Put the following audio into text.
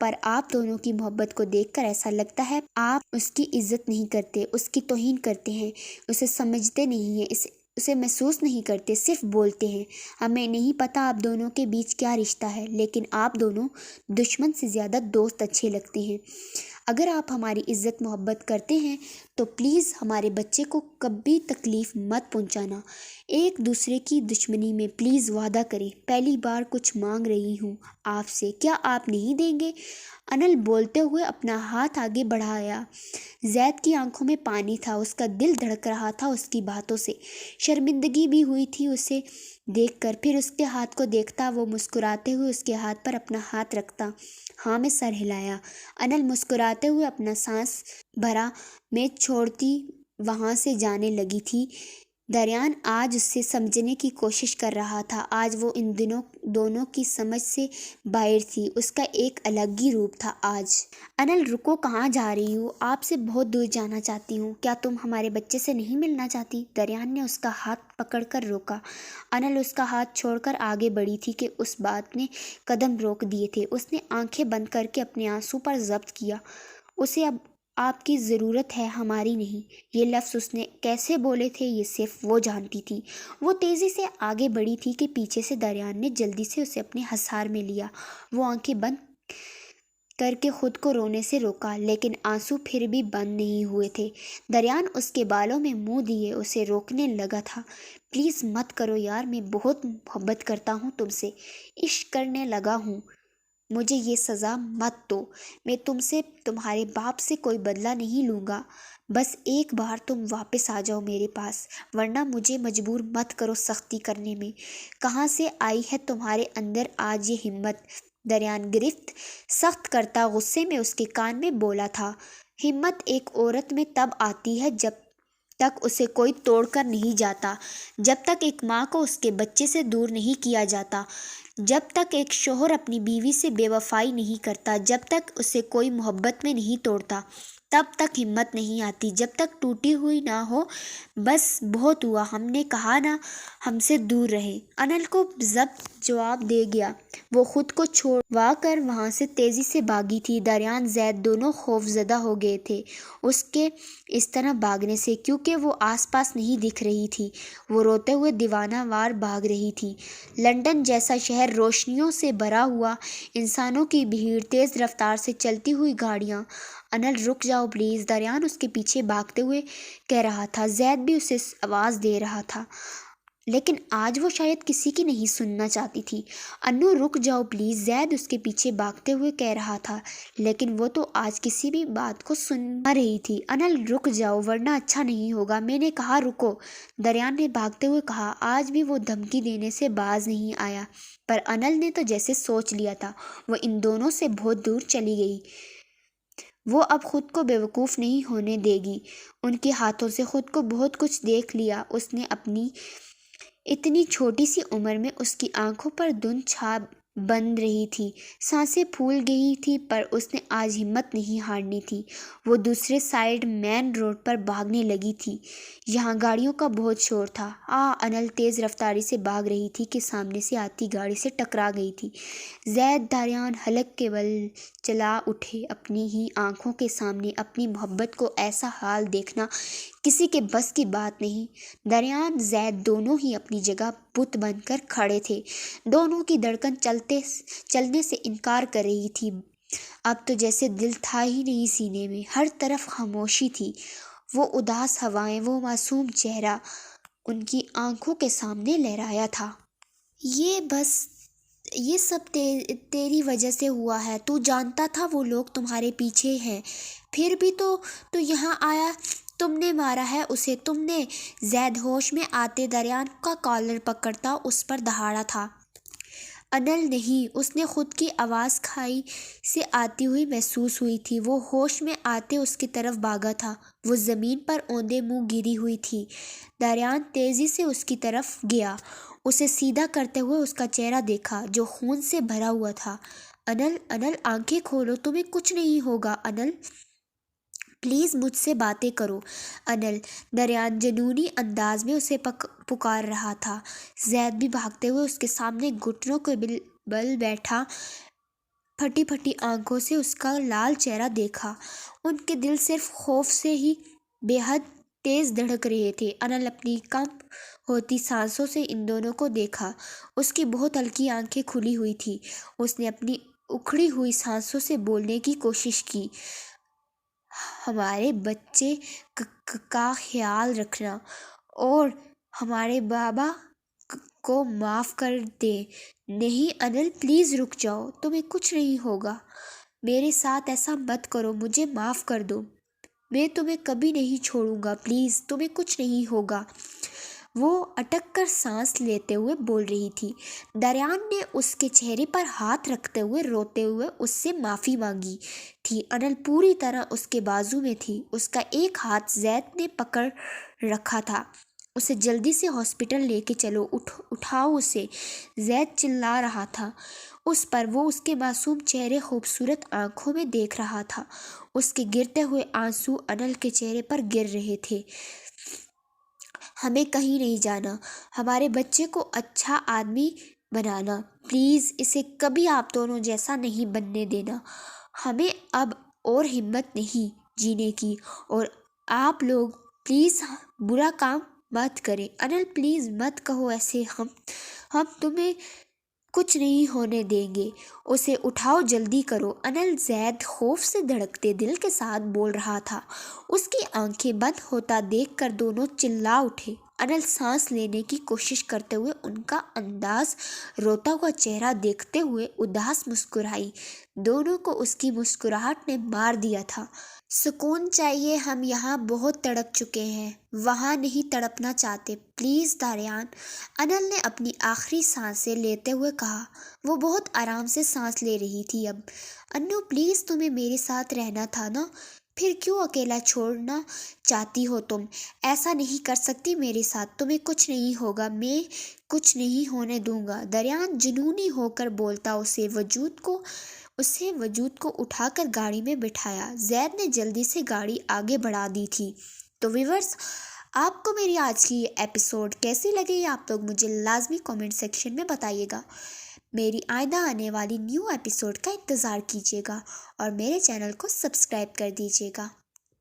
پر آپ دونوں کی محبت کو دیکھ کر ایسا لگتا ہے آپ اس کی عزت نہیں کرتے، اس کی توہین کرتے ہیں، اسے سمجھتے نہیں ہیں، اسے محسوس نہیں کرتے، صرف بولتے ہیں۔ ہمیں نہیں پتا آپ دونوں کے بیچ کیا رشتہ ہے، لیکن آپ دونوں دشمن سے زیادہ دوست اچھے لگتے ہیں۔ اگر آپ ہماری عزت محبت کرتے ہیں تو پلیز ہمارے بچے کو کبھی تکلیف مت پہنچانا۔ ایک دوسرے کی دشمنی میں پلیز وعدہ کریں۔ پہلی بار کچھ مانگ رہی ہوں آپ سے، کیا آپ نہیں دیں گے؟ انل بولتے ہوئے اپنا ہاتھ آگے بڑھایا۔ زید کی آنکھوں میں پانی تھا، اس کا دل دھڑک رہا تھا اس کی باتوں سے۔ شرمندگی بھی ہوئی تھی اسے دیکھ کر، پھر اس کے ہاتھ کو دیکھتا، وہ مسکراتے ہوئے اس کے ہاتھ پر اپنا ہاتھ رکھتا۔ ہاں میں سر ہلایا۔ انل مسکراتے ہوئے اپنا سانس بھرا میں چھوڑتی وہاں سے جانے لگی تھی۔ دریان آج اسے سمجھنے کی کوشش کر رہا تھا۔ آج وہ ان دونوں کی سمجھ سے باہر تھی، اس کا ایک الگ ہی روپ تھا آج۔ انل رکو، کہاں جا رہی ہو؟ آپ سے بہت دور جانا چاہتی ہوں۔ کیا تم ہمارے بچے سے نہیں ملنا چاہتی؟ دریان نے اس کا ہاتھ پکڑ کر روکا۔ انل اس کا ہاتھ چھوڑ کر آگے بڑھی تھی کہ اس بات نے قدم روک دیے تھے۔ اس نے آنکھیں بند کر کے اپنے آنسو پر ضبط کیا۔ اسے اب آپ کی ضرورت ہے، ہماری نہیں۔ یہ لفظ اس نے کیسے بولے تھے یہ صرف وہ جانتی تھی۔ وہ تیزی سے آگے بڑھی تھی کہ پیچھے سے دریان نے جلدی سے اسے اپنے حصار میں لیا۔ وہ آنکھیں بند کر کے خود کو رونے سے روکا، لیکن آنسو پھر بھی بند نہیں ہوئے تھے۔ دریان اس کے بالوں میں منہ دیے اسے روکنے لگا تھا۔ پلیز مت کرو یار، میں بہت محبت کرتا ہوں تم سے، عشق کرنے لگا ہوں، مجھے یہ سزا مت دو۔ میں تم سے، تمہارے باپ سے کوئی بدلہ نہیں لوں گا، بس ایک بار تم واپس آ جاؤ میرے پاس، ورنہ مجھے مجبور مت کرو سختی کرنے میں۔ کہاں سے آئی ہے تمہارے اندر آج یہ ہمت؟ دریان گرفت سخت کرتا غصے میں اس کے کان میں بولا تھا۔ ہمت ایک عورت میں تب آتی ہے جب تک اسے کوئی توڑ کر نہیں جاتا، جب تک ایک ماں کو اس کے بچے سے دور نہیں کیا جاتا، جب تک ایک شوہر اپنی بیوی سے بے وفائی نہیں کرتا، جب تک اسے کوئی محبت میں نہیں توڑتا، تب تک ہمت نہیں آتی، جب تک ٹوٹی ہوئی نہ ہو۔ بس بہت ہوا، ہم نے کہا نا ہم سے دور رہیں۔ انل کو ضبط جواب دے گیا۔ وہ خود کو چھوڑوا کر وہاں سے تیزی سے بھاگی تھی۔ دریان زید دونوں خوف زدہ ہو گئے تھے اس کے اس طرح بھاگنے سے، کیونکہ وہ آس پاس نہیں دکھ رہی تھی۔ وہ روتے ہوئے دیوانہ وار بھاگ رہی تھی۔ لندن جیسا شہر، روشنیوں سے بھرا ہوا، انسانوں کی بھیڑ، تیز رفتار سے چلتی ہوئی گاڑیاں۔ انل رک جاؤ پلیز، دریان اس کے پیچھے بھاگتے ہوئے کہہ رہا تھا۔ زید بھی اسے آواز دے رہا تھا، لیکن آج وہ شاید کسی کی نہیں سننا چاہتی تھی۔ انو رک جاؤ پلیز، زید اس کے پیچھے بھاگتے ہوئے کہہ رہا تھا، لیکن وہ تو آج کسی بھی بات کو سن نہ رہی تھی۔ انل رک جاؤ ورنہ اچھا نہیں ہوگا، میں نے کہا رکو، دریان نے بھاگتے ہوئے کہا۔ آج بھی وہ دھمکی دینے سے باز نہیں آیا، پر انل نے تو جیسے سوچ لیا تھا، وہ ان دونوں سے بہت دور چلی گئی۔ وہ اب خود کو بیوقوف نہیں ہونے دے گی۔ ان کے ہاتھوں سے خود کو بہت کچھ دیکھ لیا اس نے اپنی اتنی چھوٹی سی عمر میں۔ اس کی آنکھوں پر دھند چھا بن رہی تھی، سانسیں پھول گئی تھی، پر اس نے آج ہمت نہیں ہارنی تھی۔ وہ دوسرے سائیڈ مین روڈ پر بھاگنے لگی تھی۔ یہاں گاڑیوں کا بہت شور تھا۔ انل تیز رفتاری سے بھاگ رہی تھی کہ سامنے سے آتی گاڑی سے ٹکرا گئی تھی۔ زید دریان حلق کے بل چلا اٹھے۔ اپنی ہی آنکھوں کے سامنے اپنی محبت کو ایسا حال دیکھنا کسی کے بس کی بات نہیں۔ دریان زید دونوں ہی اپنی جگہ بت بن کر کھڑے تھے۔ دونوں کی دھڑکن چلنے سے انکار کر رہی تھی۔ اب تو جیسے دل تھا ہی نہیں سینے میں، ہر طرف خاموشی تھی۔ وہ اداس ہوائیں، وہ معصوم چہرہ ان کی آنکھوں کے سامنے لہرایا تھا۔ یہ سب تیری وجہ سے ہوا ہے، تو جانتا تھا وہ لوگ تمہارے پیچھے ہیں، پھر بھی تو یہاں آیا، تم نے مارا ہے اسے، تم نے۔ زید ہوش میں آتے دریان کا کالر پکڑتا اس پر دہاڑا تھا۔ انل نہیں، اس نے خود کی آواز کھائی سے آتی ہوئی محسوس ہوئی تھی۔ وہ ہوش میں آتے اس کی طرف بھاگا تھا۔ وہ زمین پر اوندے منہ گری ہوئی تھی۔ دریان تیزی سے اس کی طرف گیا، اسے سیدھا کرتے ہوئے اس کا چہرہ دیکھا جو خون سے بھرا ہوا تھا۔ انل آنکھیں کھولو، تمہیں کچھ نہیں ہوگا انل، پلیز مجھ سے باتیں کرو انل۔ دریان جنونی انداز میں اسے پکار رہا تھا۔ زید بھی بھاگتے ہوئے اس کے سامنے گھٹنوں کے بل بیٹھا۔ پھٹی پھٹی آنکھوں سے اس کا لال چہرہ دیکھا۔ ان کے دل صرف خوف سے ہی بے حد تیز دھڑک رہے تھے۔ انل اپنی کم ہوتی سانسوں سے ان دونوں کو دیکھا۔ اس کی بہت ہلکی آنکھیں کھلی ہوئی تھی۔ اس نے اپنی اکھڑی ہوئی سانسوں سے بولنے کی کوشش کی، ہمارے بچے کا خیال رکھنا اور ہمارے بابا کو معاف کر دیں۔ نہیں انل، پلیز رک جاؤ، تمہیں کچھ نہیں ہوگا۔ میرے ساتھ ایسا مت کرو، مجھے معاف کر دو، میں تمہیں کبھی نہیں چھوڑوں گا، پلیز، تمہیں کچھ نہیں ہوگا۔ وہ اٹک کر سانس لیتے ہوئے بول رہی تھی۔ دریان نے اس کے چہرے پر ہاتھ رکھتے ہوئے روتے ہوئے اس سے معافی مانگی تھی۔ انل پوری طرح اس کے بازو میں تھی۔ اس کا ایک ہاتھ زید نے پکڑ رکھا تھا۔ اسے جلدی سے ہاسپٹل لے کے چلو، اٹھاؤ اسے، زید چلا رہا تھا اس پر۔ وہ اس کے معصوم چہرے خوبصورت آنکھوں میں دیکھ رہا تھا۔ اس کے گرتے ہوئے آنسو انل کے چہرے پر گر رہے تھے۔ ہمیں کہیں نہیں جانا، ہمارے بچے کو اچھا آدمی بنانا، پلیز اسے کبھی آپ دونوں جیسا نہیں بننے دینا۔ ہمیں اب اور ہمت نہیں جینے کی، اور آپ لوگ پلیز برا کام مت کریں۔ انل پلیز مت کہو ایسے، ہم تمہیں کچھ نہیں ہونے دیں گے، اسے اٹھاؤ، جلدی کرو۔ انل زید خوف سے دھڑکتے دل کے ساتھ بول رہا تھا۔ اس کی آنکھیں بند ہوتا دیکھ کر دونوں چلا اٹھے۔ انل سانس لینے کی کوشش کرتے ہوئے ان کا انداز روتا ہوا چہرہ دیکھتے ہوئے اداس مسکرائی۔ دونوں کو اس کی مسکراہٹ نے مار دیا تھا۔ سکون چاہیے، ہم یہاں بہت تڑپ چکے ہیں، وہاں نہیں تڑپنا چاہتے، پلیز دریان، انل نے اپنی آخری سانسیں لیتے ہوئے کہا۔ وہ بہت آرام سے سانس لے رہی تھی اب۔ انو پلیز، تمہیں میرے ساتھ رہنا تھا نا، پھر کیوں اکیلا چھوڑنا چاہتی ہو تم؟ ایسا نہیں کر سکتی میرے ساتھ، تمہیں کچھ نہیں ہوگا، میں کچھ نہیں ہونے دوں گا، دریان جنونی ہو کر بولتا۔ اسے وجود کو اٹھا کر گاڑی میں بٹھایا۔ زید نے جلدی سے گاڑی آگے بڑھا دی تھی۔ تو ویورز، آپ کو میری آج کی یہ ایپیسوڈ کیسی لگی آپ لوگ مجھے لازمی کامنٹ سیکشن میں بتائیے گا۔ میری آئندہ آنے والی نیو ایپیسوڈ کا انتظار کیجیے گا اور میرے چینل کو سبسکرائب کر دیجیے گا۔